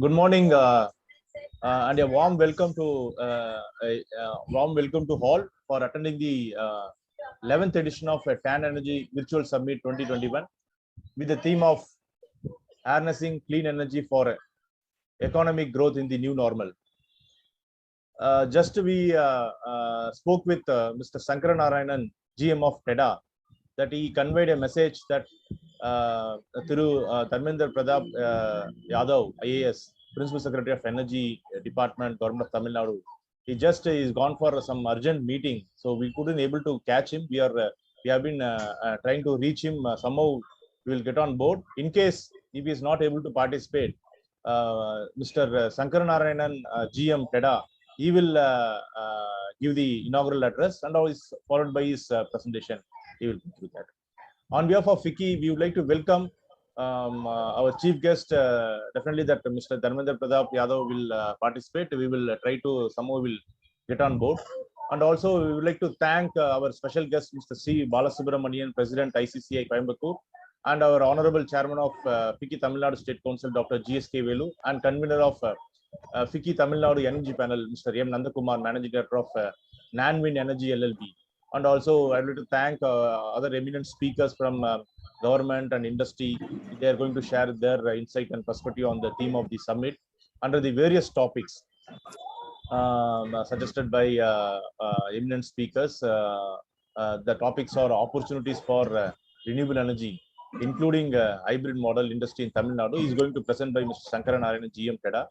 Good morning, and a warm welcome to all for attending the 11th edition of TAN Energy Virtual Summit 2021 with the theme of harnessing clean energy for economic growth in the new normal. Just we spoke with Mr. Sankaranarayanan, GM of TEDA, that he conveyed a message that through Dharmendra Pradap Yadav, I.A.S, Principal Secretary of Energy Department, Government of Tamil Nadu. He just is gone for some urgent meeting, so we couldn't able to catch him. We have been trying to reach him. Somehow we will get on board. In case if he is not able to participate, Mr. Sankaranarayanan, GM TEDA, he will give the inaugural address, and always followed by his presentation. He will conclude that. On behalf of FICCI, we would like to welcome our chief guest. Definitely that Mr. Dharmendra Pradap Yadav will participate. We will try to somehow will get on board. And also we would like to thank our special guest, Mr. C. Balasubramanian, President ICCI Coimbatore, and our honorable chairman of FICCI Tamil Nadu State Council, Dr. G.S.K. Velu, and convener of FICCI Tamil Nadu Energy Panel, Mr. M. Nandakumar, managing director of Nanwin Energy LLP. And also I'd like to thank other eminent speakers from government and industry. They are going to share their insight and perspective on the theme of the summit under the various topics suggested by eminent speakers. The topics are opportunities for renewable energy, including hybrid model industry in Tamil Nadu, is going to present by Mr. Sankaranarayanan, GM TEDA.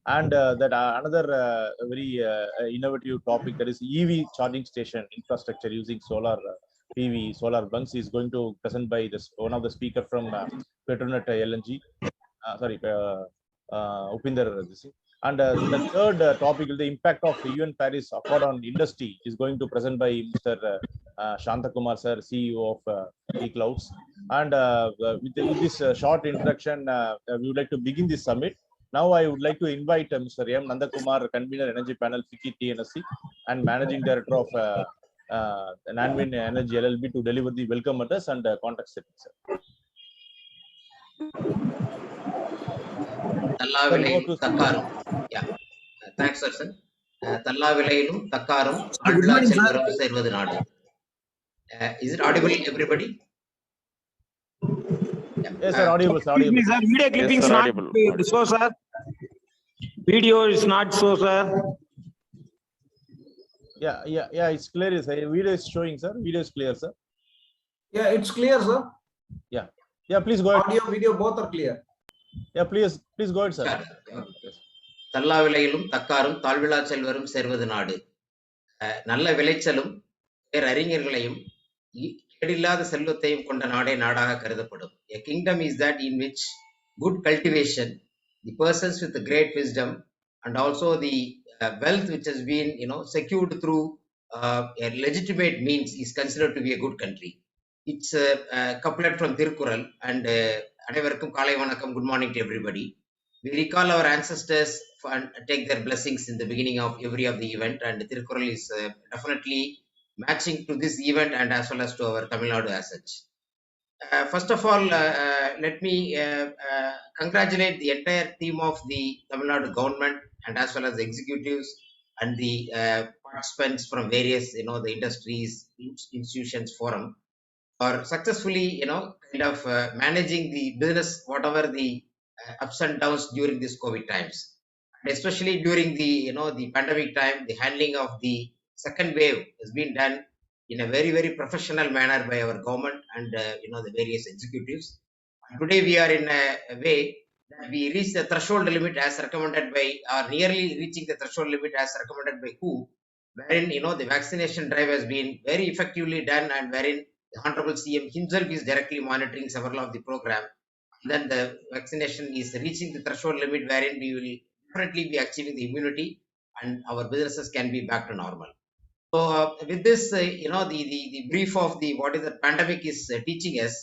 And that another very innovative topic, that is EV charging station infrastructure using solar PV, solar bunks, is going to present by this one of the speaker from Petronet LNG. Upinder. And the third topic is the impact of UN Paris Accord on industry, is going to present by Mr. Shantakumar sir, CEO of eClouds. And with this short introduction, we would like to begin this summit. Now I would like to invite Mr. M. Nandakumar, Convener Energy Panel, FICCI TNSC, and Managing Director of Nanwin Energy LLP, to deliver the welcome address and contact setting, sir. Yeah. Thanks, Sudharsan. Tallavilayilum Takkarum Alvila Selvarum Servadu Nadu. Is it audible, everybody? Yes, sir, audible. Audible. Sir, video clipping is not so, sir. Video is not so, sir. Yeah, it's clear, sir. Video is showing, sir. Video is clear, sir. Yeah, it's clear, sir. Yeah, please go ahead. Audio, video, both are clear. Yeah, please go ahead, sir. Tallavilayilum Takkarum Talvila Selvarum Servadu Nadu. Nalla விளைச்சலும் அறிஞர்களையும் கேடில்லாத செல்வத்தையும் கொண்ட நாடே நாடாக கருதப்படும். A kingdom is that in which good cultivation, the persons with the great wisdom, and also the wealth which has been secured through a legitimate means, is considered to be a good country. It's a couplet from Tirukkural, and அனைவருக்கும் காலை வணக்கம். Good morning to everybody. We recall our ancestors and take their blessings in the beginning of every of the event, and Tirukkural is definitely matching to this event and as well as to our Tamil Nadu as such. First of all, let me congratulate the entire team of the Tamil Nadu government, and as well as the executives and the participants from various the industries, institutions, forum, for successfully kind of managing the business, whatever the ups and downs during this COVID times, and especially during the the pandemic time. The handling of the second wave has been done in a very, very professional manner by our government and the various executives. And today we are in a way that we reach the threshold limit as recommended by, or nearly reaching the threshold limit as recommended by WHO, wherein the vaccination drive has been very effectively done, and wherein the Honorable CM himself is directly monitoring several of the program. Then the vaccination is reaching the threshold limit wherein we will definitely be achieving the immunity, and our businesses can be back to normal. So with this, the brief of the what is the pandemic is teaching us,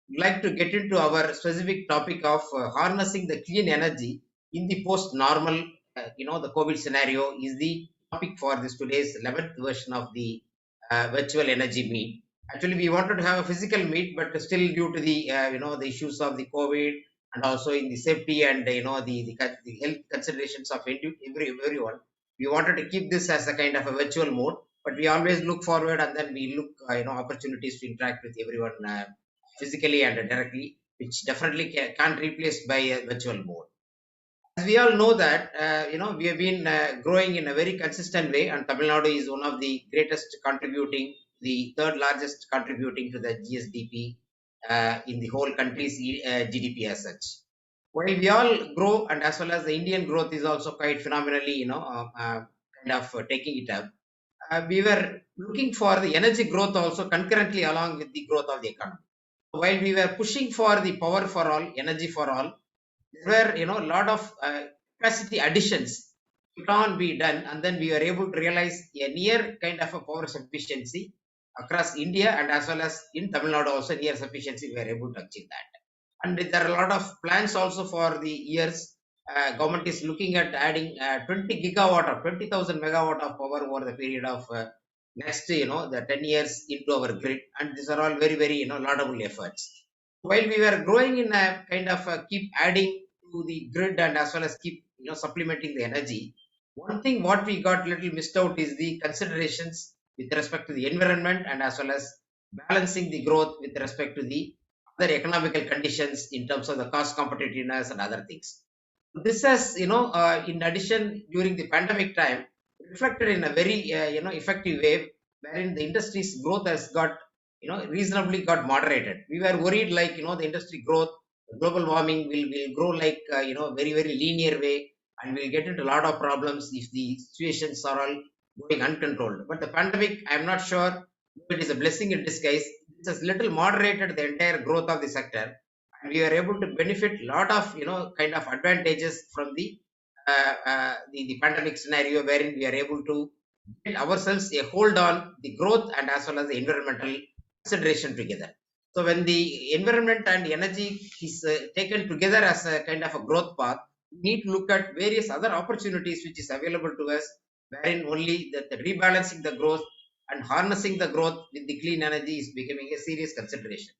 we'd like to get into our specific topic of harnessing the clean energy in the post-normal, the COVID scenario, is the topic for this today's 11th version of the virtual energy meet. Actually, we wanted to have a physical meet, but still due to the the issues of the COVID and also in the safety and the health considerations of everyone. We wanted to keep this as a kind of a virtual mode, but we always look forward and then we look opportunities to interact with everyone physically and directly, which definitely can't replace by a virtual mode. As we all know that we have been growing in a very consistent way, and Tamil Nadu is one of the greatest contributing, the third largest contributing to the GSDP in the whole country's GDP as such. While we all grow, and as well as the Indian growth is also quite phenomenally, taking it up. We were looking for the energy growth also concurrently along with the growth of the economy. While we were pushing for the power for all, energy for all, there were a lot of capacity additions can be done, and then we were able to realize a near kind of a power sufficiency across India, and as well as in Tamil Nadu also near sufficiency we were able to achieve that. And there are a lot of plans also for the years. Government is looking at adding 20 gigawatt or 20,000 megawatt of power over the period of next the 10 years into our grid, and these are all very, very laudable efforts. While we were growing in a kind of keep adding to the grid and as well as keep supplementing the energy, one thing what we got little missed out is the considerations with respect to the environment and as well as balancing the growth with respect to the other economical conditions in terms of the cost competitiveness and other things. This has in addition during the pandemic time reflected in a very effective way, wherein the industry's growth has got reasonably got moderated. We were worried like the industry growth, global warming will grow like very, very linear way, and we'll get into a lot of problems if the situations are all going uncontrolled. But the pandemic, I'm not sure if it is a blessing in disguise. It has little moderated the entire growth of the sector, and we are able to benefit a lot of kind of advantages from the pandemic scenario, wherein we are able to get ourselves a hold on the growth and as well as the environmental consideration together. So when the environment and energy is taken together as a kind of a growth path, we need to look at various other opportunities which is available to us, wherein only the rebalancing the growth and harnessing the growth with the clean energy is becoming a serious consideration.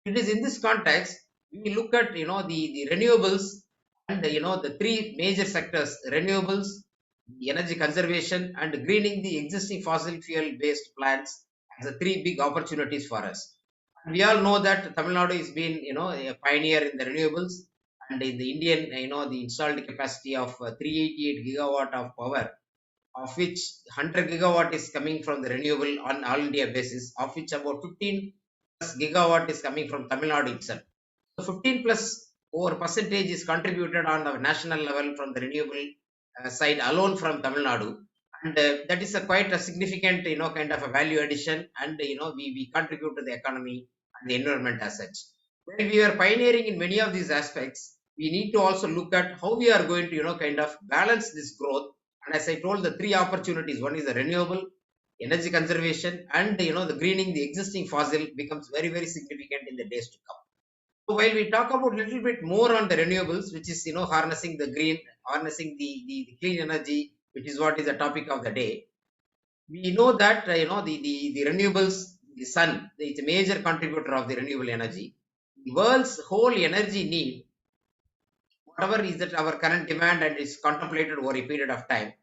It is in this context we look at the renewables and the three major sectors: renewables, the energy conservation, and greening the existing fossil fuel based plants as the three big opportunities for us. And we all know that Tamil Nadu has been a pioneer in the renewables, and in the Indian the installed capacity of 388 gigawatt of power, of which 100 gigawatt is coming from the renewable on all India basis, of which about 15 plus gigawatt is coming from Tamil Nadu itself. So 15 plus over percentage is contributed on the national level from the renewable side alone from Tamil Nadu, and that is quite a significant kind of a value addition, and we contribute to the economy and the environment as such. When we are pioneering in many of these aspects, we need to also look at how we are going to kind of balance this growth. And as I told, the three opportunities: one is the renewable, energy conservation, and the greening the existing fossil becomes very, very significant in the days to come. So while we talk about a little bit more on the renewables, which is harnessing the green, harnessing the clean energy, which is what is the topic of the day, we know that the renewables, the sun is a major contributor of the renewable energy. The world's whole energy need, whatever is that our current demand and is contemplated over a period of time,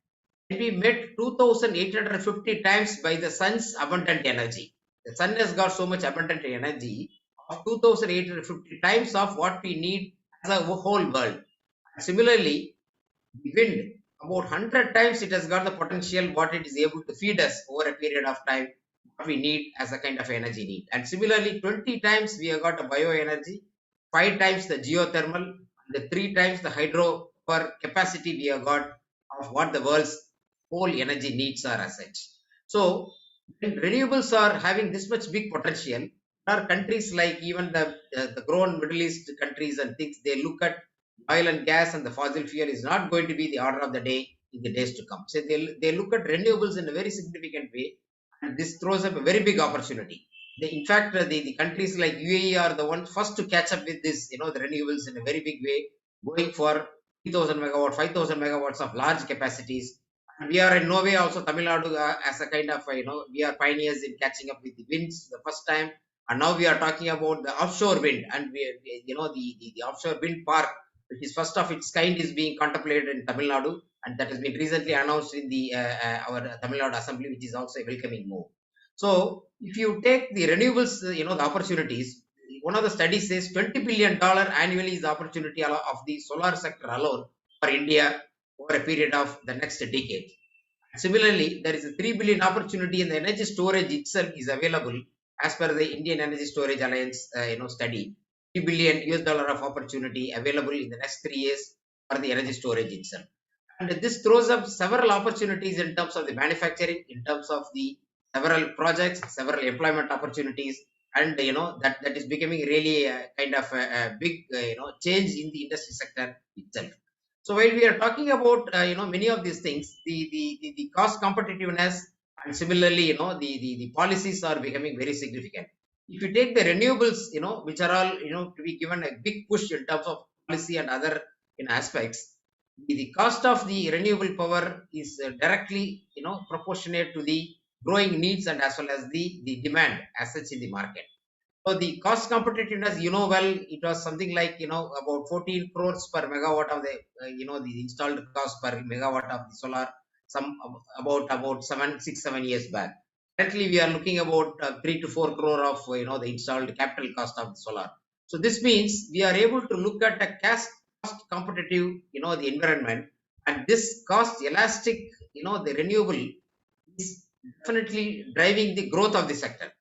can be met 2,850 times by the sun's abundant energy. The sun has got so much abundant energy of 2,850 times of what we need as a whole world. And similarly, the wind, about 100 times it has got the potential what it is able to feed us over a period of time, what we need as a kind of energy need. And similarly, 20 times we have got a bioenergy, 5 times the geothermal, and the 3 times the hydro per capacity we have got of what the world's whole energy needs are as such. So when renewables are having this much big potential, there are countries like even the grown Middle East countries and things, they look at oil and gas and the fossil fuel is not going to be the order of the day in the days to come. So they look at renewables in a very significant way, and this throws up a very big opportunity. In fact, the countries like UAE are the ones first to catch up with this, the renewables in a very big way, going for 3,000 megawatt, 5,000 megawatts of large capacities. And we are in no way also Tamil Nadu as a kind of, we are pioneers in catching up with the winds the first time, And now we are talking about the offshore wind, and the offshore wind park, which is first of its kind, is being contemplated in Tamil Nadu, and that has been recently announced in the our Tamil Nadu Assembly, which is also a welcoming move. So if you take the renewables, the opportunities, one of the studies says $20 billion annually is the opportunity of the solar sector alone for India over a period of the next decade. Similarly, there is a 3 billion opportunity in the energy storage itself is available as per the Indian Energy Storage Alliance study. $3 billion of opportunity available in the next 3 years for the energy storage itself. And this throws up several opportunities in terms of the manufacturing, in terms of the several projects, several employment opportunities, and that is becoming really a kind of a big change in the industry sector itself. So while we are talking about many of these things, the cost competitiveness, and similarly the policies are becoming very significant. If you take the renewables, which are all to be given a big push in terms of policy and other aspects, the cost of the renewable power is directly proportionate to the growing needs and as well as the demand as such in the market. So the cost competitiveness, well, it was something like about 14 crores per megawatt of the the installed cost per megawatt of the solar about 7 years back. Currently we are looking about 3 to 4 crore of the installed capital cost of the solar. So this means we are able to look at a cost competitive the environment, and this cost elastic the renewable is definitely driving the growth of the sector.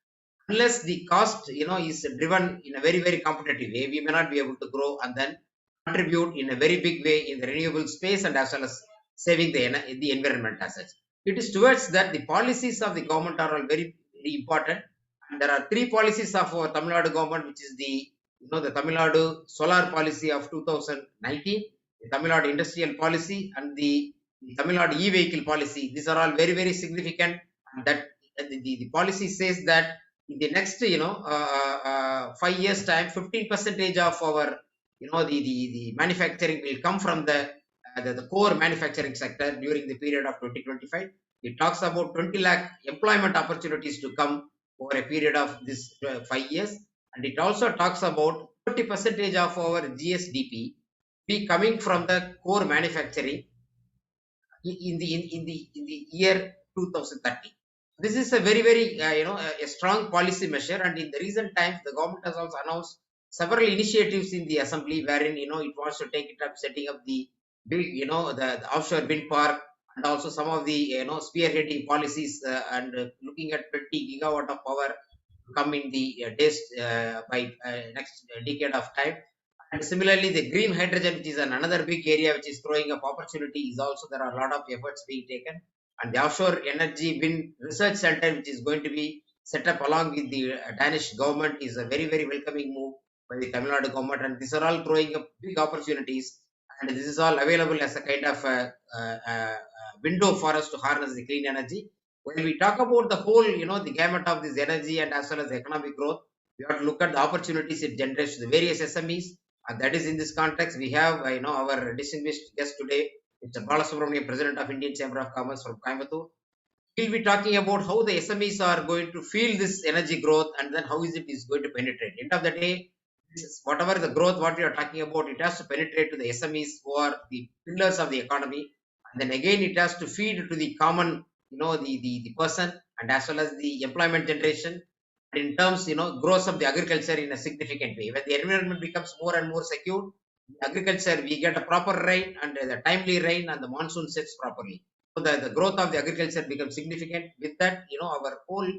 Unless the cost is driven in a very, very competitive way, we may not be able to grow and then contribute in a very big way in the renewable space and as well as saving the environment as such. It is towards that the policies of the government are all very, very important. And there are 3 policies of our Tamil Nadu government, which is the the Tamil Nadu solar policy of 2019, the Tamil Nadu industrial policy, and the Tamil Nadu e-vehicle policy. These are all very, very significant, and that the policy says that in the next 5 years time, 15% of our the manufacturing will come from the core manufacturing sector during the period of 2025. It talks about 20 lakh employment opportunities to come over a period of this 5 years, and it also talks about 30% of our GSDP be coming from the core manufacturing in the year 2030. This is a very, very a strong policy measure, and in the recent times the government has also announced several initiatives in the assembly wherein it wants to take it up, setting up the big the offshore wind park, and also some of the spearheading policies and looking at 20 gigawatt of power come in the days by next decade of time. And similarly, the green hydrogen, which is another big area which is throwing up opportunity, is also there are a lot of efforts being taken. And the offshore energy wind research center, which is going to be set up along with the Danish government, is a very, very welcoming move by the Tamil Nadu government. And these are all throwing up big opportunities. And this is all available as a kind of window for us to harness the clean energy. When we talk about the whole, the gamut of this energy and as well as the economic growth, we have to look at the opportunities it generates to the various SMEs. And that is in this context, we have our distinguished guest today, Mr. Balasubramanian, President of Indian Chamber of Commerce from Coimbatore. We'll be talking about how the SMEs are going to feel this energy growth and then how it is going to penetrate. End of the day, this is whatever the growth what we are talking about, it has to penetrate to the SMEs who are the pillars of the economy. And then again, it has to feed to the common, the person, and as well as the employment generation. In terms, growth of the agriculture in a significant way. When the environment becomes more and more secure, agriculture, we get a proper rain and the timely rain and the monsoon sets properly. So the growth of the agriculture becomes significant. With that, our whole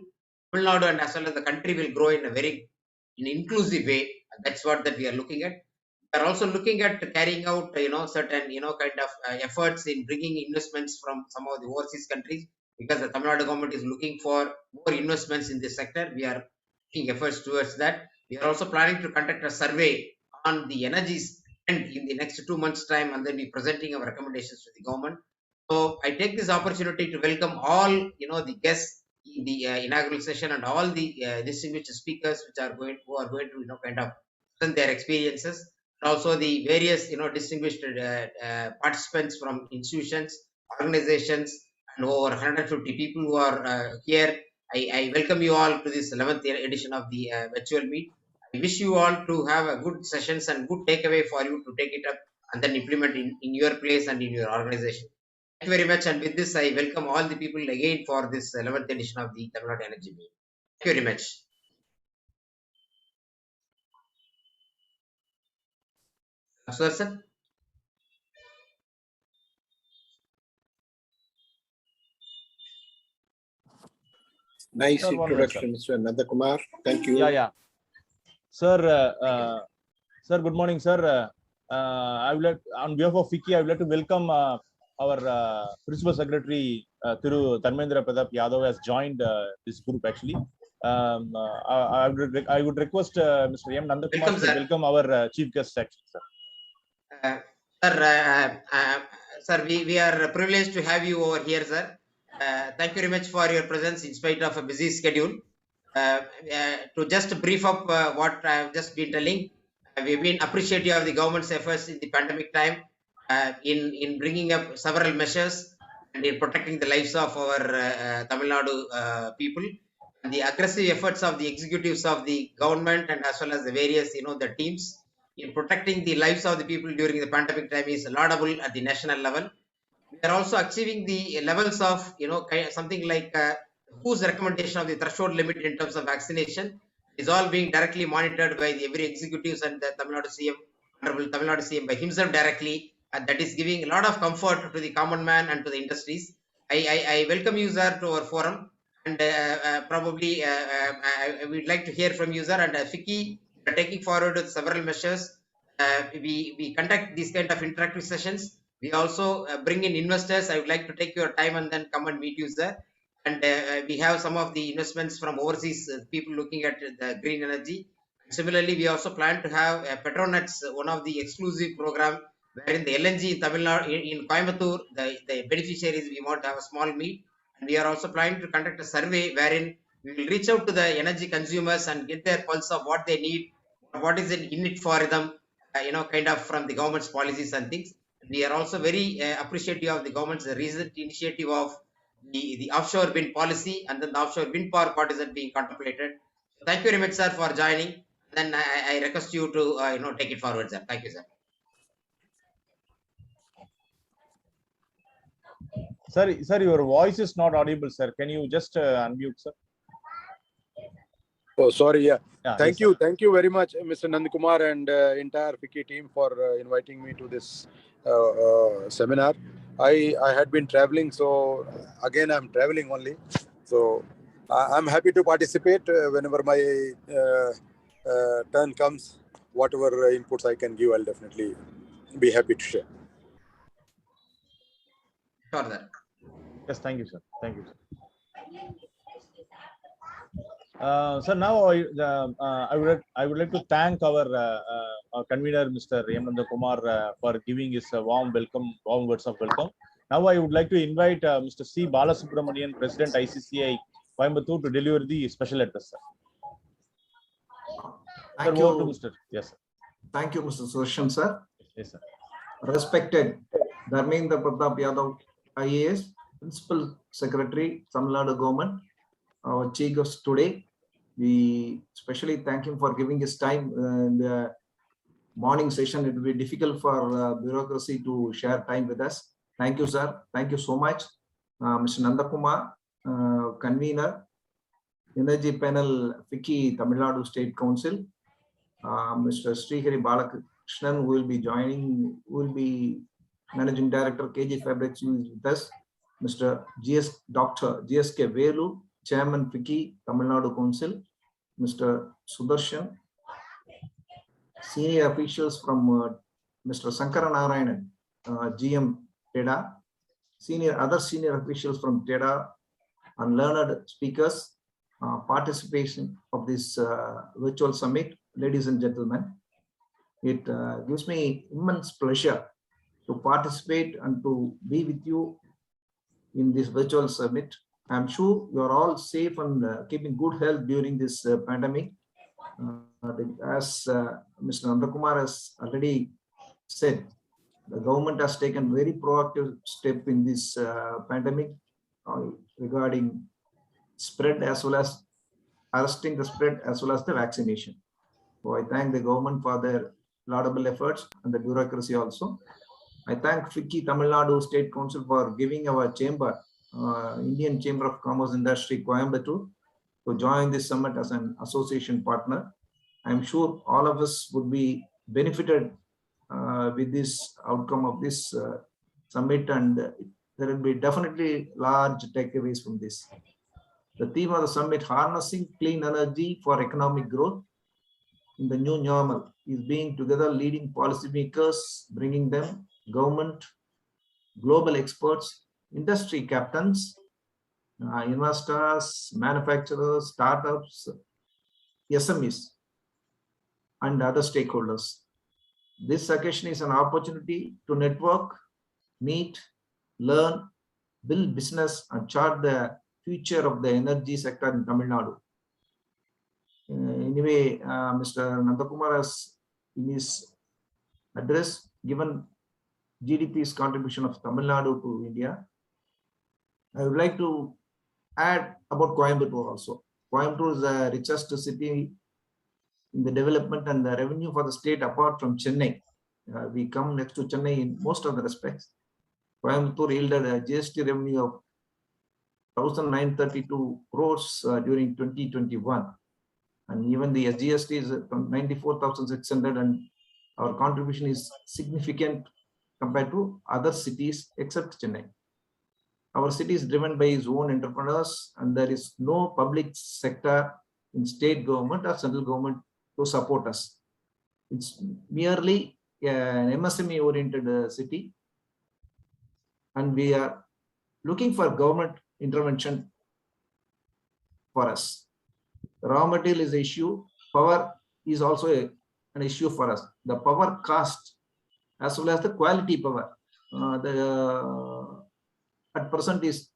Tamil Nadu and as well as the country will grow in a very inclusive way. That's what that we are looking at. We are also looking at carrying out, certain, kind of efforts in bringing investments from some of the overseas countries, because the Tamil Nadu government is looking for more investments in this sector. We are taking efforts towards that. We are also planning to conduct a survey on the energy spend in the next 2 months' time, and then be presenting our recommendations to the government. So I take this opportunity to welcome all the guests in the inaugural session and all the distinguished speakers who are going to kind of present their experiences, and also the various distinguished participants from institutions, organizations, and over 150 people who are here I welcome you all to this 11th edition of the virtual meet. I wish you all to have a good sessions and good takeaway for you to take it up and then implement in your place and in your organization. Thank you very much. And with this, I welcome all the people again for this 11th edition of the Tamil Nadu Energy Meet. Thank you very much. Sudharsan? Nice Sir, one introduction, Mr. Nandakumar. Thank you. Yeah. Sir, sir, good morning, sir. I would like, on behalf of FICCI, I would like to welcome our Principal Secretary, Thiru Dharmendra Pratap Yadav has joined this group actually. I would request Mr. M. Nandakumar to welcome our chief guest actually, sir. Sir, we are privileged to have you over here, sir. Thank you very much for your presence in spite of a busy schedule. To just brief up what I have just been telling, we've been appreciative of the government's efforts in the pandemic time in bringing up several measures and in protecting the lives of our Tamil Nadu people. And the aggressive efforts of the executives of the government and as well as the various, the teams in protecting the lives of the people during the pandemic time is laudable at the national level. We are also achieving the levels of, something like whose recommendation of the threshold limit in terms of vaccination is all being directly monitored by every executives and the Tamil Nadu CM, Honorable Tamil Nadu CM by himself directly, and that is giving a lot of comfort to the common man and to the industries. I welcome you, sir, to our forum, and probably I would like to hear from you, sir, and FICCI are taking forward with several measures. We conduct these kind of interactive sessions. We also bring in investors. I would like to take your time and then come and meet you, sir. And we have some of the investments from overseas people looking at the green energy. Similarly, we also plan to have Petronets, one of the exclusive program wherein the LNG in Tamil Nadu, in Coimbatore, the beneficiaries, we want to have a small meet. And we are also planning to conduct a survey wherein we will reach out to the energy consumers and get their pulse of what they need, what is in it for them, kind of from the government's policies and things. We are also very appreciative of the government's recent initiative of the offshore wind policy and then the offshore wind power partisan being contemplated. So thank you very much, sir, for joining. Then I request you to take it forward, sir. Thank you, sir. Sir, your voice is not audible, sir. Can you just unmute, sir? Oh, sorry. Yeah. Thank you. Thank you very much, Mr. Nandakumar and entire FICCI team for inviting me to this seminar. I had been traveling, so again I'm traveling only. So I'm happy to participate whenever my turn comes. Whatever inputs I can give, I'll definitely be happy to share. Sure, sir. Yes, thank you, sir. Thank you, sir. So now I would like to thank our convener, Mr. Nandakumar, for giving his warm words of welcome. Now I would like to invite Mr. C. Balasubramanian, President ICCI Coimbatore, to deliver the special address, sir. Thank sir, you. over to Mr. Yes, sir. Thank you, Mr. Sudharsan, sir. Yes, sir. Respected Dharmendra Pratap Yadav, I.A.S, Principal Secretary, Tamil Nadu Government, our chief guest today. We especially thank him for giving his time in the morning session. It will be difficult for bureaucracy to share time with us. Thank you, sir. Thank you so much. Mr. Nandakumar, Convener, Energy Panel, FICCI, Tamil Nadu State Council. Mr. Srihari Balakrishnan will be joining, will be Managing Director, KG Fabriks, who is with us. Mr. Dr. GSK Velu, Chairman FICCI, Tamil Nadu Council. Mr. Sudharsan, senior officials from Mr. Sankaranarayanan, GM TEDA, other senior officials from TEDA, and learned speakers, participation of this virtual summit. Ladies and gentlemen, it gives me immense pleasure to participate and to be with you in this virtual summit. I'm sure you are all safe and keeping good health during this pandemic. As Mr. Nandakumar has already said, the government has taken very proactive step in this pandemic regarding spread as well as arresting the spread as well as the vaccination. So I thank the government for their laudable efforts and the bureaucracy also. I thank FICCI Tamil Nadu State Council for giving our chamber, Indian Chamber of Commerce Industry Coimbatore, to join this summit as an association partner. I'm sure all of us would be benefited with this outcome of this summit, and there will be definitely large takeaways from this. The theme of the summit, harnessing clean energy for economic growth in the new normal, is being together leading policymakers, bringing them government, global experts, industry captains, investors, manufacturers, startups, SMEs, and other stakeholders. This occasion is an opportunity to network, meet, learn, build business, and chart the future of the energy sector in Tamil Nadu. Anyway, Mr. Nandakumar has in his address given GDP's contribution of Tamil Nadu to India. I would like to add about Coimbatore also. Coimbatore is the richest city in the development and the revenue for the state apart from Chennai. We come next to Chennai in most of the respects. Coimbatore yielded a GST revenue of 1,932 crores during 2021. And even the GST is from 94,600, and our contribution is significant compared to other cities except Chennai. Our city is driven by its own entrepreneurs, and there is no public sector in state government or central government to support us. It's merely an MSME oriented city, and we are looking for government intervention for us. Raw material is an issue. Power is also an issue for us. The power cost as well as the quality power at present is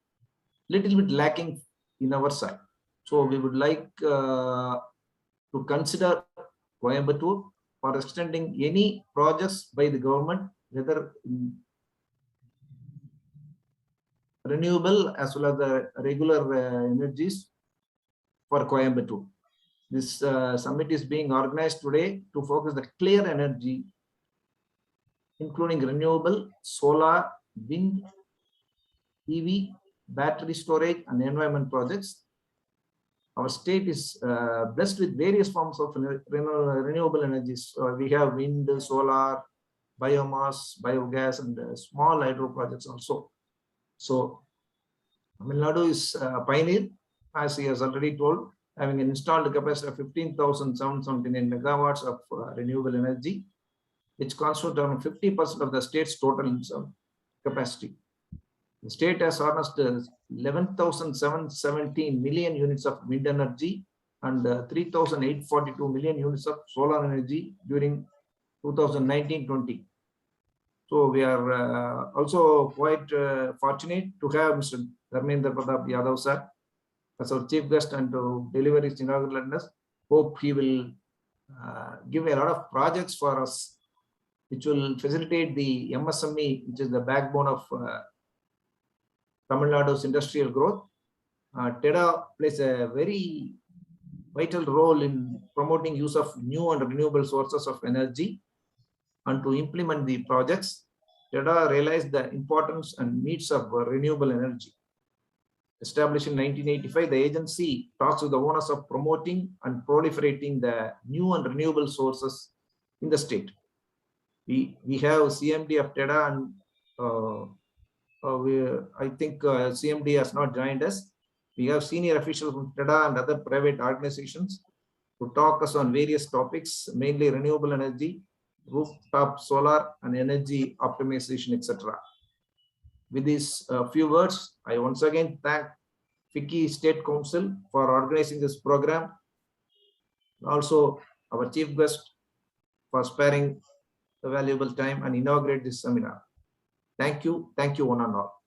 little bit lacking in our side. So we would like to consider Coimbatore for extending any projects by the government, whether renewable as well as the regular energies for Coimbatore. This summit is being organized today to focus the clear energy, including renewable, solar, wind, EV, battery storage, and environment projects. Our state is blessed with various forms of renewable energies. We have wind, solar, biomass, biogas, and small hydro projects also. So Tamil Nadu is a pioneer, as he has already told, having an installed capacity of 15,779 megawatts of renewable energy, which constitutes around 50% of the state's total capacity. The state has harnessed 11,717 million units of wind energy and 3,842 million units of solar energy during 2019-20. So we are also quite fortunate to have Mr. Dharmendra Pratap Yadav sir as our chief guest and to deliver his inaugural address. Hope he will give a lot of projects for us, which will facilitate the MSME, which is the backbone of Tamil Nadu's industrial growth. TEDA plays a very vital role in promoting use of new and renewable sources of energy, and to implement the projects. TEDA realized the importance and needs of renewable energy. Established in 1985, the agency talks with the owners of promoting and proliferating the new and renewable sources in the state. We have CMD of TEDA, and I think CMD has not joined us. We have senior officials from TEDA and other private organizations to talk us on various topics, mainly renewable energy, rooftop solar, and energy optimization, etc. With these few words, I once again thank FICCI State Council for organizing this program. Also, our chief guest for sparing the valuable time and inaugurate this seminar. Thank you one and all.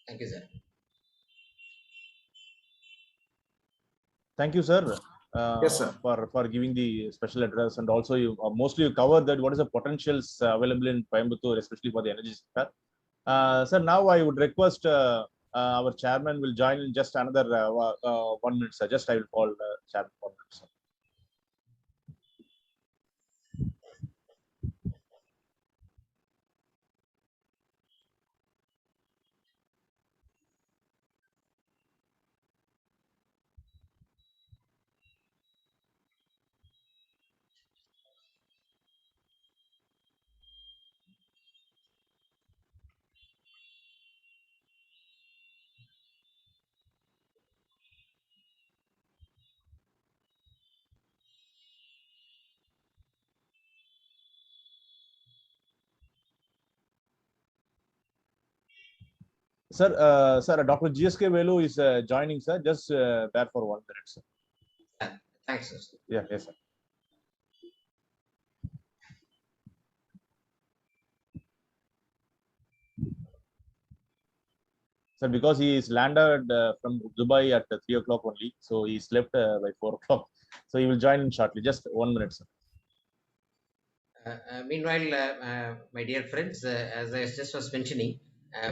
Thank you, sir. Thank you, sir. Yes, sir. For giving the special address, and also you mostly you covered that what is the potentials available in Coimbatore, especially for the energy sector. Sir, now I would request Our chairman will join in just another 1 minute, sir. Just I will call chairman 1 minute, sir. Sir, Dr. GSK Velu is joining, sir. Just bear for 1 minute, sir. Thanks, sir. Yeah, yes, sir. Sir, because he is landed from Dubai at 3 o'clock only, so he slept by 4 o'clock. So he will join in shortly. Just 1 minute, sir. Meanwhile, my dear friends, as I just was mentioning,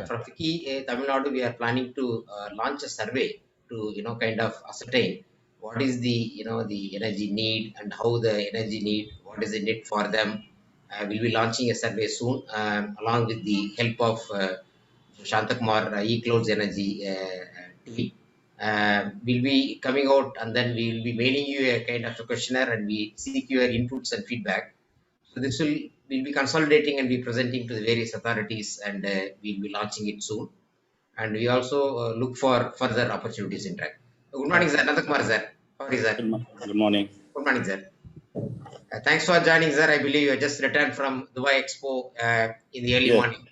from FICCI Tamil Nadu, we are planning to launch a survey to kind of ascertain what is the the energy need and how the energy need, what is the need for them. We'll be launching a survey soon, along with the help of Nandakumar, eCloudsEnergy team. We'll be coming out and then we will be mailing you a kind of a questionnaire and we seek your inputs and feedback. So this we'll be consolidating and be presenting to the various authorities and we'll be launching it soon. And we also look for further opportunities in track. Good morning, sir. Nandakumar, sir. How are you, sir? Good morning. Good morning, sir. Thanks for joining, sir. I believe you just returned from Dubai Expo in the early morning.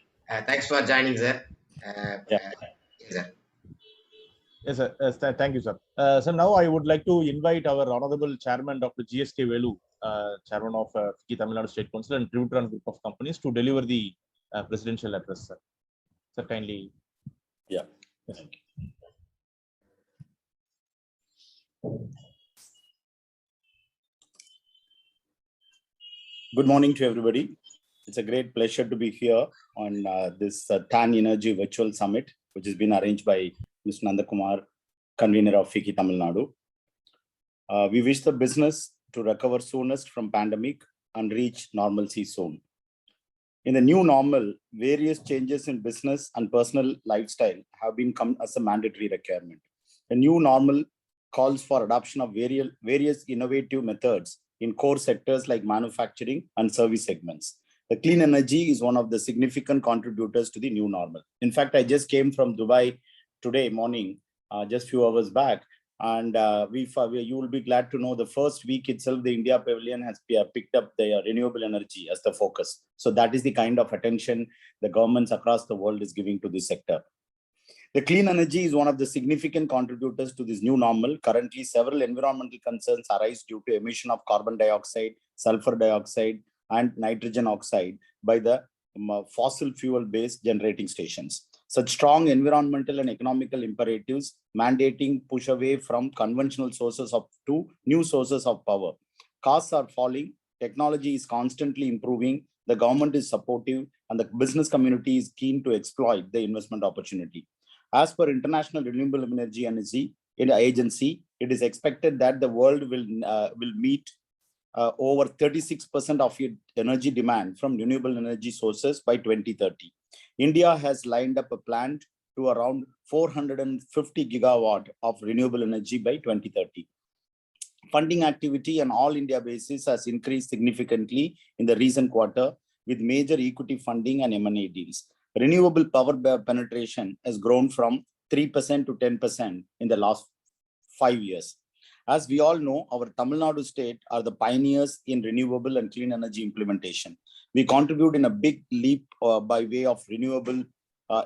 Thanks for joining, sir. Yes, sir. Yes, sir. Thank you, sir. So now I would like to invite our Honorable Chairman, Dr. GSK Velu, Chairman of FICCI Tamil Nadu State Council and Trivitron Group of Companies, to deliver the presidential address, sir. Sir, kindly. Yeah. Yes. Good morning to everybody. It's a great pleasure to be here on this TAN-Energy Virtual Summit, which has been arranged by Mr. Nandakumar, convener of FICCI Tamil Nadu. We wish the business to recover soonest from pandemic and reach normalcy soon. In the new normal, various changes in business and personal lifestyle have been come as a mandatory requirement. The new normal calls for adoption of various innovative methods in core sectors like manufacturing and service segments. The clean energy is one of the significant contributors to the new normal. In fact, I just came from Dubai today morning, just a few hours back, and you will be glad to know the first week itself, the India Pavilion has picked up the renewable energy as the focus. So that is the kind of attention the governments across the world is giving to this sector. The clean energy is one of the significant contributors to this new normal. Currently, several environmental concerns arise due to emission of carbon dioxide, sulfur dioxide, and nitrogen oxide by the fossil fuel-based generating stations. Such strong environmental and economical imperatives mandating push away from conventional sources to new sources of power. Costs are falling, technology is constantly improving, the government is supportive, and the business community is keen to exploit the investment opportunity. As per International Renewable Energy Agency, it is expected that the world will meet over 36% of its energy demand from renewable energy sources by 2030. India has lined up a plan to around 450 gigawatt of renewable energy by 2030. Funding activity on all India basis has increased significantly in the recent quarter with major equity funding and M&A deals. Renewable power penetration has grown from 3% to 10% in the last 5 years. As we all know, our Tamil Nadu state are the pioneers in renewable and clean energy implementation. We contribute in a big leap by way of renewable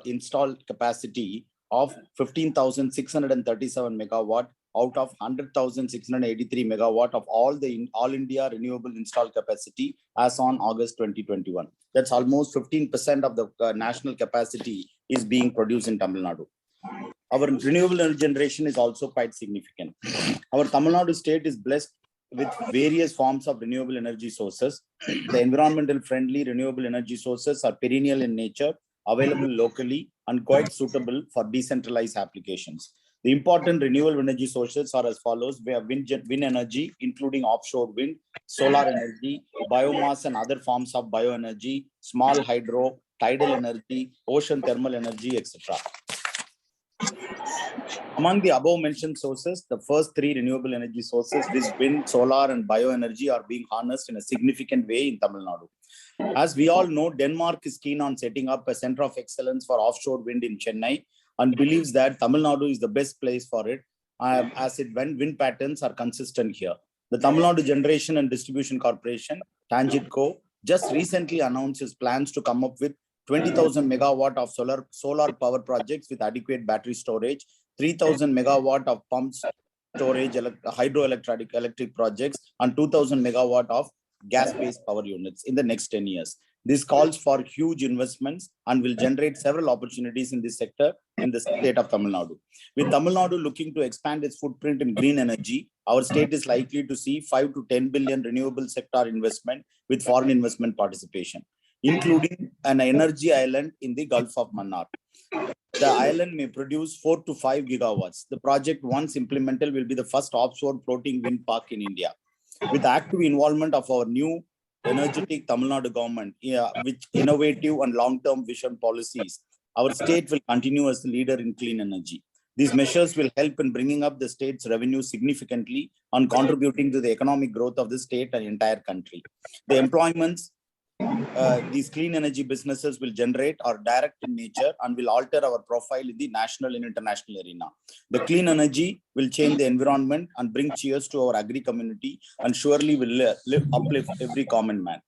installed capacity of 15,637 megawatt out of 100,683 megawatt of all India renewable installed capacity as on August 2021. That's almost 15% of the national capacity is being produced in Tamil Nadu. Our renewable energy generation is also quite significant. Our Tamil Nadu state is blessed with various forms of renewable energy sources. The environmental friendly renewable energy sources are perennial in nature, available locally, and quite suitable for decentralized applications. The important renewable energy sources are as follows. We have wind energy, including offshore wind, solar energy, biomass and other forms of bioenergy, small hydro, tidal energy, ocean thermal energy, etc. Among the above mentioned sources, the first three renewable energy sources, this wind, solar, and bioenergy, are being harnessed in a significant way in Tamil Nadu. As we all know, Denmark is keen on setting up a center of excellence for offshore wind in Chennai and believes that Tamil Nadu is the best place for it, as wind patterns are consistent here. The Tamil Nadu Generation and Distribution Corporation, Tangitco, just recently announced its plans to come up with 20,000 megawatt of solar power projects with adequate battery storage, 3,000 megawatt of pumps storage, hydroelectric projects, and 2,000 megawatt of gas-based power units in the next 10 years. This calls for huge investments and will generate several opportunities in this sector in the state of Tamil Nadu. With Tamil Nadu looking to expand its footprint in green energy, our state is likely to see 5 to 10 billion renewable sector investment with foreign investment participation, including an energy island in the Gulf of Mannar. The island may produce 4 to 5 gigawatts. The project, once implemented, will be the first offshore floating wind park in India. With active involvement of our new energetic Tamil Nadu government, with innovative and long-term vision policies, our state will continue as the leader in clean energy. These measures will help in bringing up the state's revenue significantly and contributing to the economic growth of the state and entire country. The employments these clean energy businesses will generate are direct in nature and will alter our profile in the national and international arena. The clean energy will change the environment and bring cheers to our agri community and surely will uplift every common man.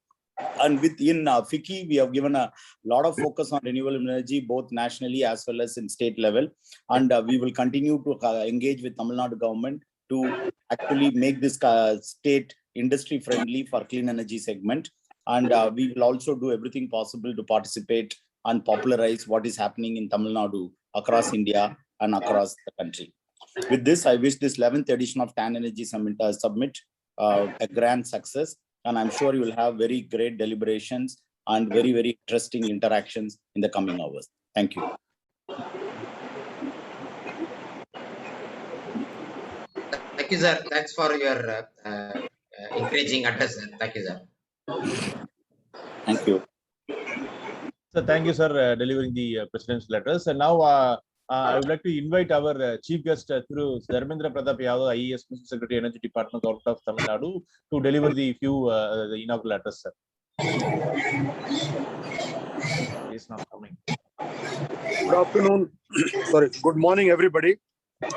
And within FICCI, we have given a lot of focus on renewable energy, both nationally as well as in state level. And we will continue to engage with Tamil Nadu government to actually make this state industry friendly for clean energy segment. And we will also do everything possible to participate and popularize what is happening in Tamil Nadu across India and across the country. With this, I wish this 11th edition of TAN Energy Summit a grand success. And I'm sure you will have very great deliberations and very, very interesting interactions in the coming hours. Thank you. Thank you, sir. Thanks for your encouraging address, sir. Thank you, sir. Thank you. So thank you, sir, delivering the president's letters. And now I would like to invite our chief guest through Dharmendra Pratap Yadav, I.A.S, Secretary, Energy Department, Government of Tamil Nadu, to deliver the inaugural address, sir. He's not coming. Good afternoon. Sorry. Good morning, everybody. Good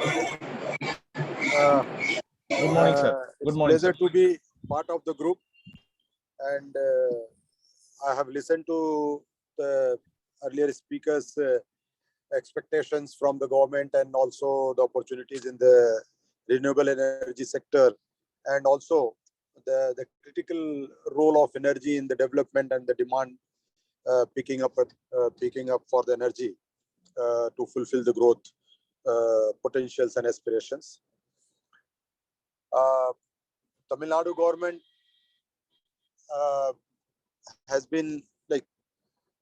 morning, sir. Good morning. It's a pleasure to be part of the group, and I have listened to the earlier speakers' expectations from the government and also the opportunities in the renewable energy sector, and also the critical role of energy in the development and the demand picking up for the energy to fulfill the growth potentials and aspirations. Tamil Nadu government has been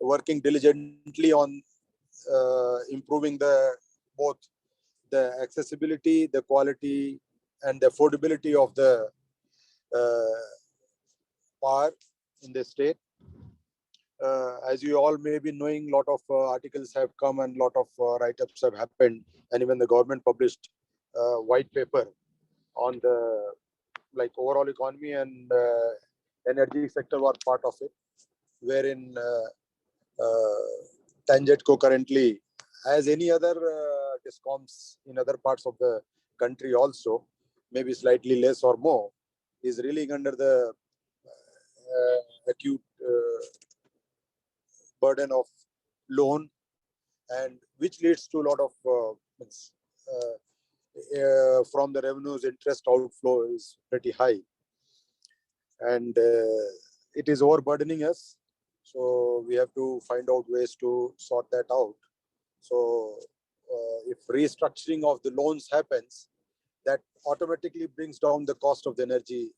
working diligently on improving both the accessibility, the quality, and the affordability of the power in the state. As you all may be knowing, a lot of articles have come and a lot of write-ups have happened, and even the government published a white paper on the overall economy, and energy sector was part of it, wherein Tangitco currently, as any other discoms in other parts of the country also, maybe slightly less or more, is reeling under the acute burden of loan, and which leads to a lot of from the revenues, interest outflow is pretty high, and it is overburdening us. So we have to find out ways to sort that out. So if restructuring of the loans happens, that automatically brings down the cost of the energy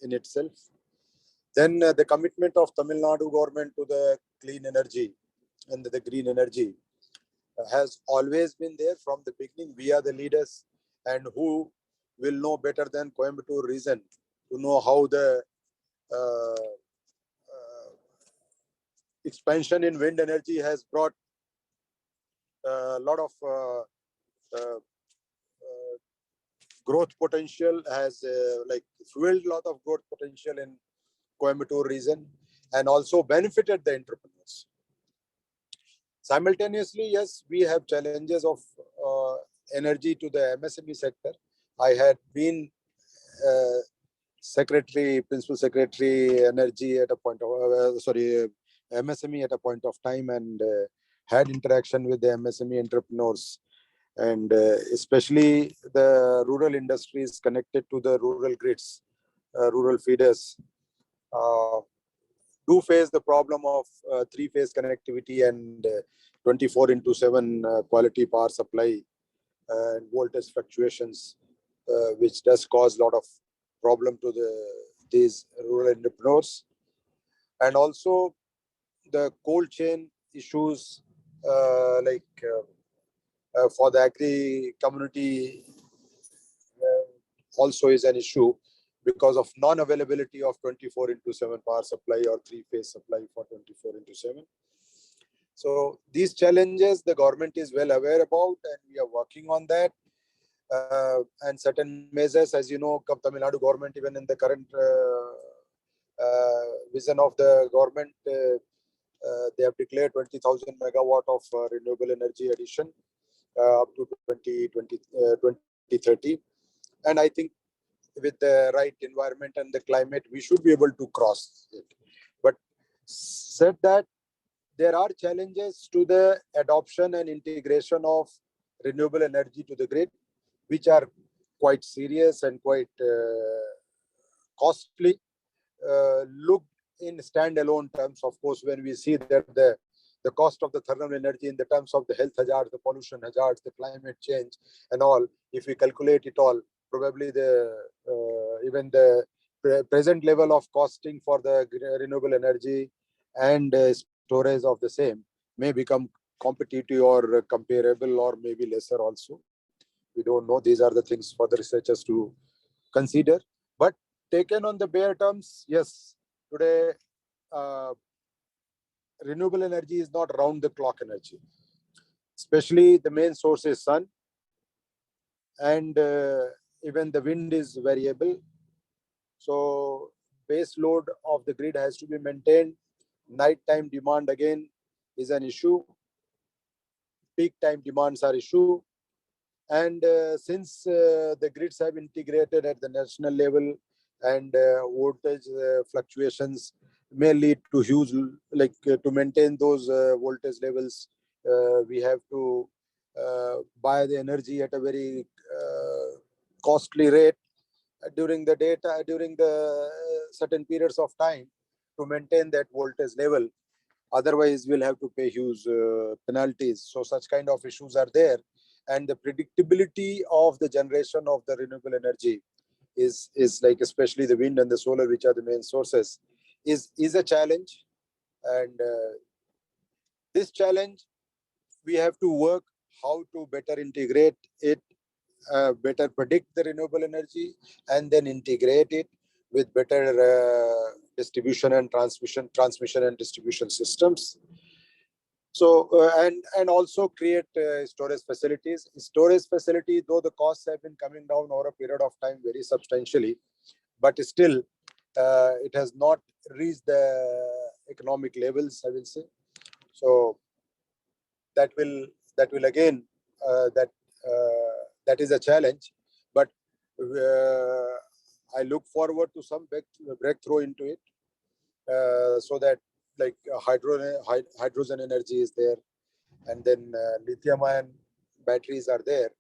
in itself. Then the commitment of Tamil Nadu government to the clean energy and the green energy has always been there from the beginning. We are the leaders, and who will know better than Coimbatore region to know how the expansion in wind energy has brought a lot of growth potential, has fueled a lot of growth potential in Coimbatore region, and also benefited the entrepreneurs. Simultaneously, yes, we have challenges of energy to the MSME sector. I had been Principal Secretary Energy at a point of, MSME at a point of time, and had interaction with the MSME entrepreneurs, and especially the rural industries connected to the rural grids, rural feeders, do face the problem of three-phase connectivity and 24/7 quality power supply and voltage fluctuations, which does cause a lot of problem to these rural entrepreneurs. And also the cold chain issues, for the agri community also is an issue because of non-availability of 24/7 power supply or three-phase supply for 24/7. So these challenges the government is well aware about, and we are working on that. And certain measures, as you know, Tamil Nadu government, even in the current vision of the government, they have declared 20,000 megawatt of renewable energy addition up to 2030. And I think with the right environment and the climate, we should be able to cross it. But said that, there are challenges to the adoption and integration of renewable energy to the grid, which are quite serious and quite costly. Looked in standalone terms, of course, when we see that the cost of the thermal energy in the terms of the health hazards, the pollution hazards, the climate change and all, if we calculate it all, probably even the present level of costing for the renewable energy and storage of the same may become competitive or comparable, or maybe lesser also. We don't know. These are the things for the researchers to consider. But taken on the bare terms, yes, today renewable energy is not round the clock energy. Especially the main source is sun, and even the wind is variable. So base load of the grid has to be maintained. Nighttime demand again is an issue. Peak time demands are issue. And since the grids have integrated at the national level, and voltage fluctuations may lead to huge, to maintain those voltage levels, we have to buy the energy at a very costly rate during the certain periods of time to maintain that voltage level. Otherwise, we'll have to pay huge penalties. So such kind of issues are there. And the predictability of the generation of the renewable energy is like, especially the wind and the solar, which are the main sources, is a challenge. And this challenge, we have to work how to better integrate it, better predict the renewable energy, and then integrate it with better distribution and transmission and distribution systems. So and also create storage facilities. Storage facility, though the costs have been coming down over a period of time very substantially, but still it has not reached the economic levels, I will say. So that will again that is a challenge. But I look forward to some breakthrough into it, so that like hydrogen energy is there, and then lithium-ion batteries are there,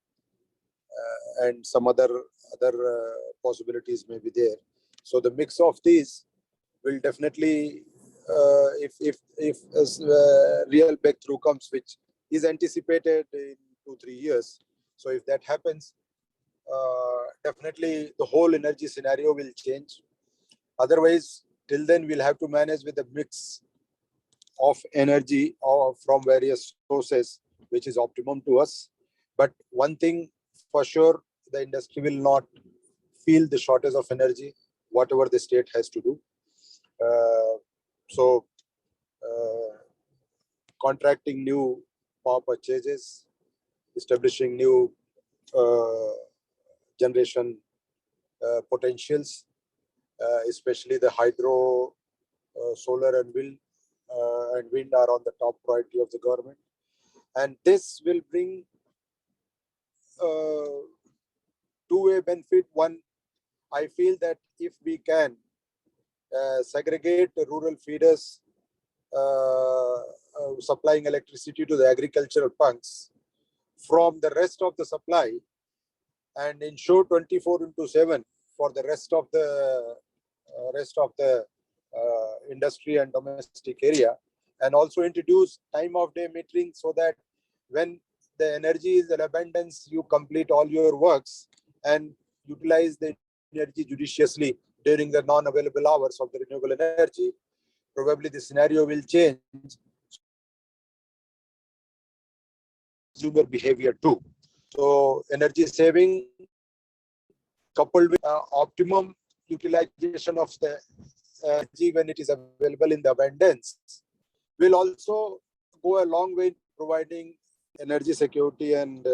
and some other possibilities may be there. So the mix of these will definitely, if real breakthrough comes, which is anticipated in 2-3 years. So if that happens, definitely the whole energy scenario will change. Otherwise, till then we'll have to manage with a mix of energy from various sources which is optimum to us. But one thing for sure, the industry will not feel the shortage of energy, whatever the state has to do. So contracting new power purchases, establishing new generation potentials, especially the hydro, solar and wind are on the top priority of the government. And this will bring two-way benefit. One, I feel that if we can segregate the rural feeders supplying electricity to the agricultural punks from the rest of the supply and ensure 24/7 for the rest of the industry and domestic area, and also introduce time of day metering so that when the energy is in abundance, you complete all your works and utilize the energy judiciously during the non-available hours of the renewable energy. Probably the scenario will change. Consumer behavior too. So energy saving coupled with optimum utilization of the energy when it is available in the abundance will also go a long way in providing energy security and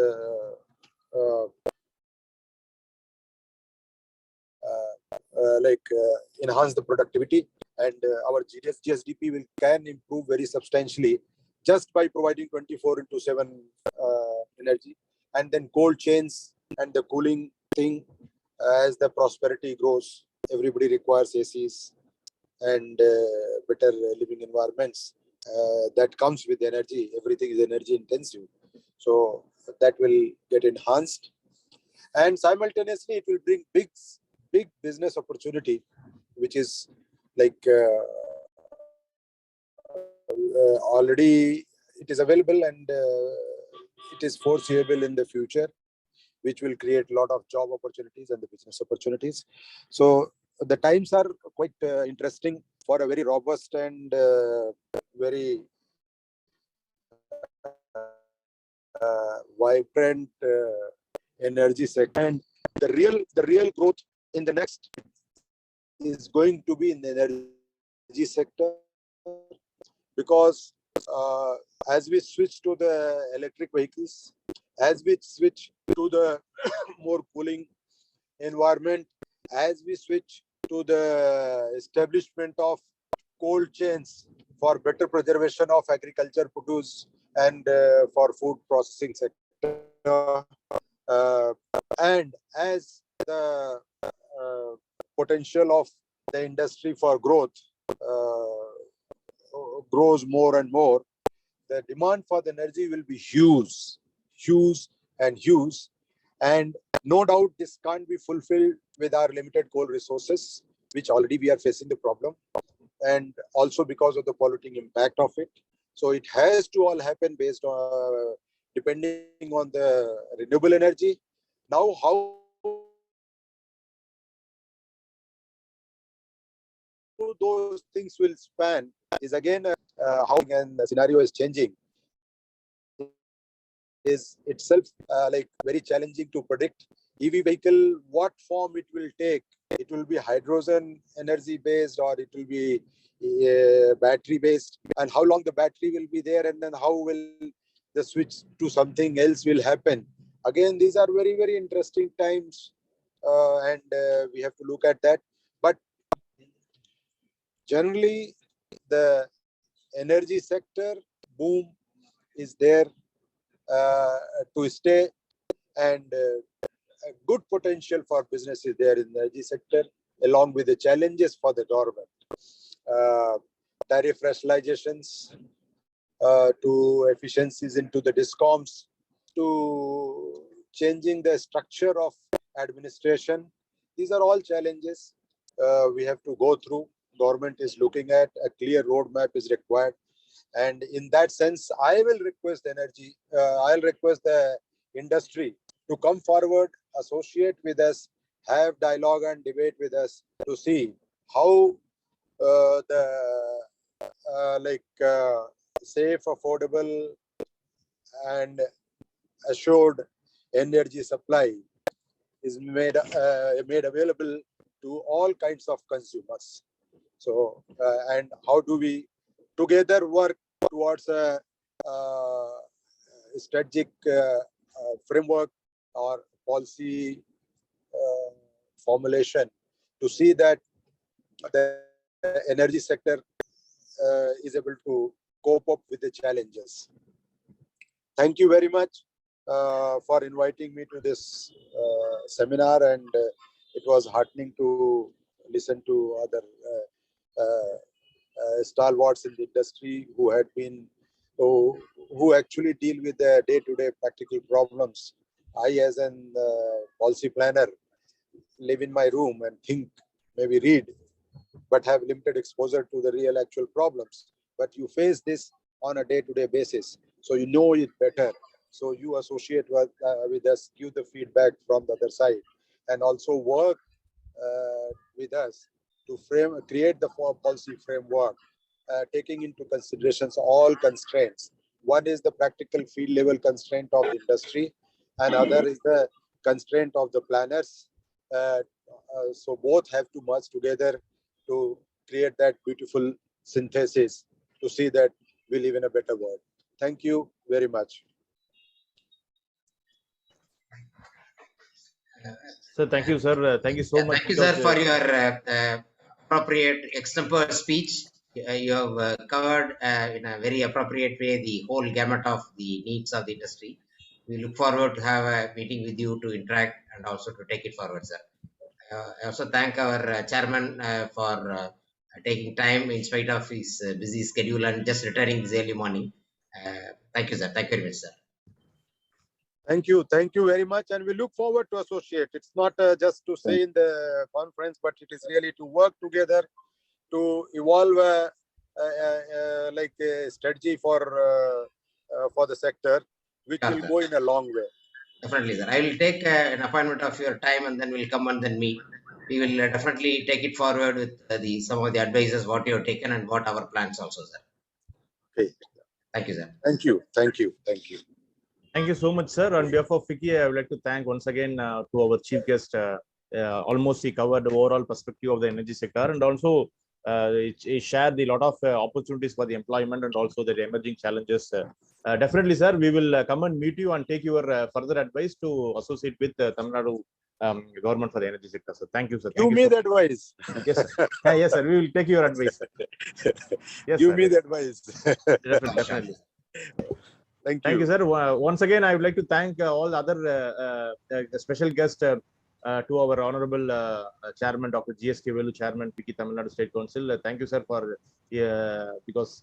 enhance the productivity, and our GSDP can improve very substantially just by providing 24/7 energy. And then cold chains and the cooling thing, as the prosperity grows, everybody requires ACs and better living environments. That comes with energy. Everything is energy intensive. So that will get enhanced. And simultaneously, it will bring big business opportunity, which is like already it is available and it is foreseeable in the future, which will create a lot of job opportunities and the business opportunities. So the times are quite interesting for a very robust and very vibrant energy sector. And the real growth in the next is going to be in the energy sector, because as we switch to the electric vehicles, as we switch to the more cooling environment, as we switch to the establishment of cold chains for better preservation of agriculture produce and for food processing sector, and as the potential of the industry for growth grows more and more, the demand for the energy will be huge. And no doubt this can't be fulfilled with our limited coal resources, which already we are facing the problem, and also because of the polluting impact of it. So it has to all happen based on depending on the renewable energy. Now, how those things will span is again how and the scenario is changing is itself like very challenging to predict. EV vehicle, what form it will take? It will be hydrogen energy based, or it will be battery based, and how long the battery will be there, and then how will the switch to something else will happen. Again, these are very, very interesting times, and we have to look at that. But generally, the energy sector boom is there to stay, and a good potential for business is there in the energy sector, along with the challenges for the government. Tariff rationalizations to efficiencies into the discoms, to changing the structure of administration. These are all challenges we have to go through. Government is looking at a clear roadmap is required. And in that sense, I will request I'll request the industry to come forward, associate with us, have dialogue and debate with us to see how the safe, affordable and assured energy supply is made available to all kinds of consumers. So, and how do we together work towards a strategic framework or policy formulation to see that the energy sector is able to cope up with the challenges. Thank you very much for inviting me to this seminar, and it was heartening to listen to other stalwarts in the industry who actually deal with the day-to-day practical problems. I, as an policy planner, live in my room and think, maybe read, but have limited exposure to the real actual problems. But you face this on a day-to-day basis, so you know it better. So you associate with us, give the feedback from the other side, and also work with us to create the policy framework, taking into considerations all constraints. One is the practical field level constraint of the industry, and other is the constraint of the planners. So both have to merge together to create that beautiful synthesis to see that we live in a better world. Thank you very much. Sir, thank you, sir. Thank you so much. Thank you, sir, for your appropriate extempore speech. You have covered in a very appropriate way the whole gamut of the needs of the industry. We look forward to have a meeting with you to interact and also to take it forward, sir. I also thank our chairman for taking time in spite of his busy schedule and just returning this early morning. Thank you, sir. Thank you very much, sir. Thank you very much, and we look forward to associate. It's not just to say in the conference, but it is really to work together to evolve like a strategy for the sector, which will go in a long way. Definitely, sir. I will take an appointment of your time, and then we'll come and then meet. We will definitely take it forward with some of the advices what you have taken and what our plans also, sir. Okay. Thank you, sir. Thank you. Thank you. Thank you. Thank you so much, sir. On behalf of FICCI, I would like to thank once again to our chief guest. Almost he covered the overall perspective of the energy sector, and also he shared a lot of opportunities for the employment and also the emerging challenges. Definitely, sir, we will come and meet you and take your further advice to associate with Tamil Nadu government for the energy sector. So thank you, sir. Give me the advice. Yes, sir. Yes, sir. We will take your advice, sir. Yes, give me the advice. Definitely. Thank you, sir. Once again, I would like to thank all other special guests to our honorable chairman, Dr. G.S.K. Velu, chairman, FICCI Tamil Nadu State Council. Thank you, sir, for because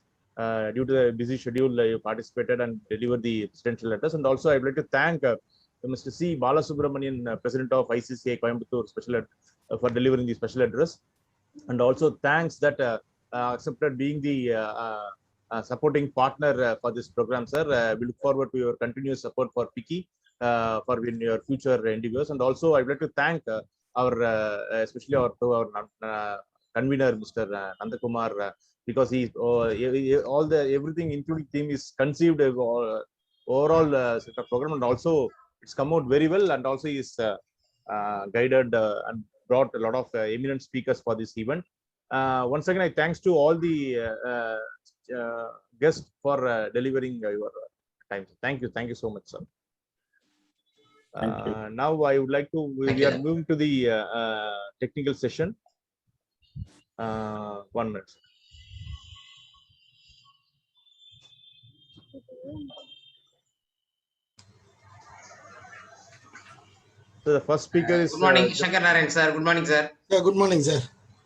due to the busy schedule, you participated and delivered the presidential address. And also, I would like to thank Mr. C. Balasubramanian, president of ICCI Coimbatore, for delivering the special address. And also, thanks that accepted being the supporting partner for this program, sir. We look forward to your continuous support for FICCI for your future endeavors. And also, I would like to thank our, especially our convener, Mr. Nandakumar, because he everything, including team, is conceived overall set of program, and also it's come out very well, and also is guided and brought a lot of eminent speakers for this event. Once again, I thanks to all the guests for delivering your time. Thank you so much, sir. Now I would like to, we are moving to the technical session. 1 minute. So the first speaker is. Good morning, Shankar Narayan, sir. Good morning, sir. Yeah, good morning, sir.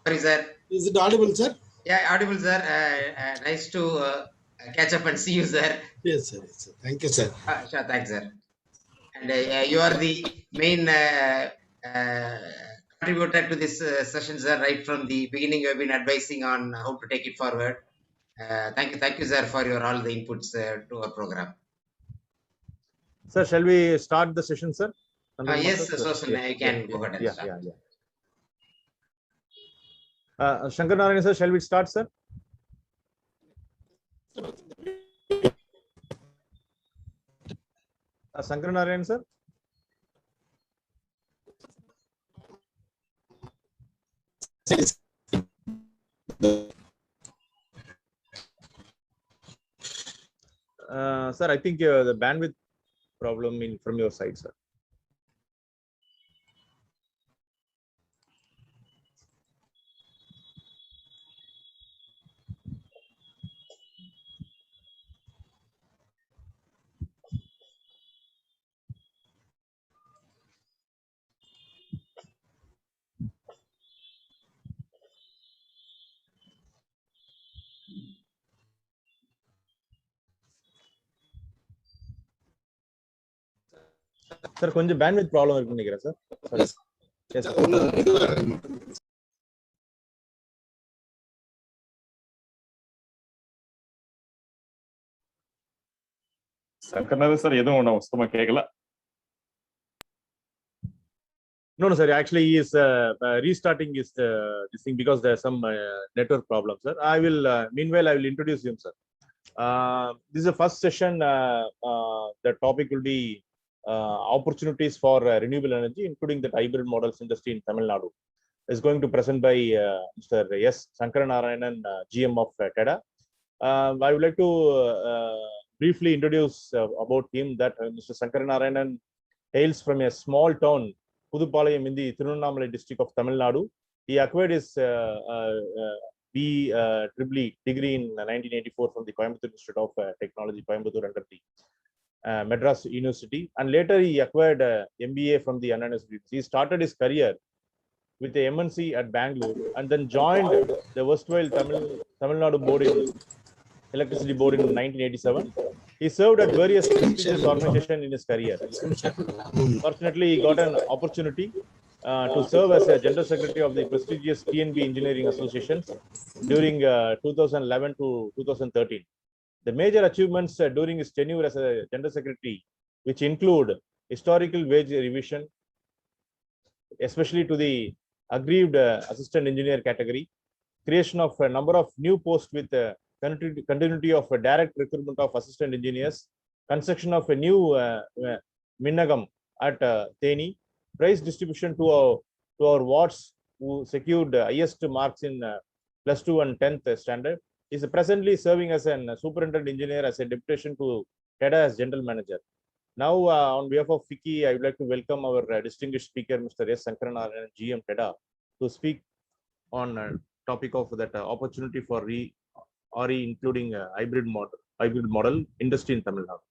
Sorry, sir. Is it audible, sir? Yeah, audible, sir. Nice to catch up and see you, sir. Yes, sir. Yes, sir. Thank you, sir. Sure, thanks, sir. And you are the main contributor to this session, sir. Right from the beginning, you have been advising on how to take it forward. Thank you, sir, for all the inputs to our program. Sir, shall we start the session, sir? Yes, Sudharsan, you can go ahead and start. Shankar Narayan, sir, shall we start, sir? Sankaranarayanan, sir. Sir, I think the bandwidth problem from your side, sir. Sir, கொஞ்சம் bandwidth problem இருக்குன்னு நினைக்கிறேன் sir. Sorry. Yes, sir. Sankaranathan sir எதுவும் சுத்தமா கேட்கல. No, sir. Actually, he is restarting this thing because there are some network problems, sir. I will, meanwhile, I will introduce him, sir. This is the first session. The topic will be opportunities for renewable energy, including the hybrid models industry in Tamil Nadu. Is going to present by Mr. S. Sankaranarayanan, GM of TEDA. I would like to briefly introduce about him that Mr. Sankaranarayanan hails from a small town, Pudupalayam, in the Tirunnamalai district of Tamil Nadu. He acquired his B.EE degree in 1984 from the Coimbatore Institute of Technology, Coimbatore, under the Madras University, and later he acquired MBA from the I.A.S. He started his career with the MNC at Bangalore and then joined the Westwell Tamil Nadu Board in Electricity Board in 1987. He served at various prestigious organizations in his career. Fortunately, he got an opportunity to serve as a General Secretary of the prestigious TNB Engineering Associations during 2011 to 2013. The major achievements during his tenure as a General Secretary, which include historical wage revision, especially to the aggrieved assistant engineer category, creation of a number of new posts with continuity of a direct recruitment of assistant engineers, construction of a new Minnagam at Theni, prize distribution to our wards who secured highest marks in +2 and 10th standard. He is presently serving as a superintendent engineer as a deputation to TEDA as general manager. Now, on behalf of FICCI, I would like to welcome our distinguished speaker, Mr. S. Sankaranarayanan, GM TEDA, to speak on topic of that opportunity for RE, including hybrid model industry in Tamil Nadu.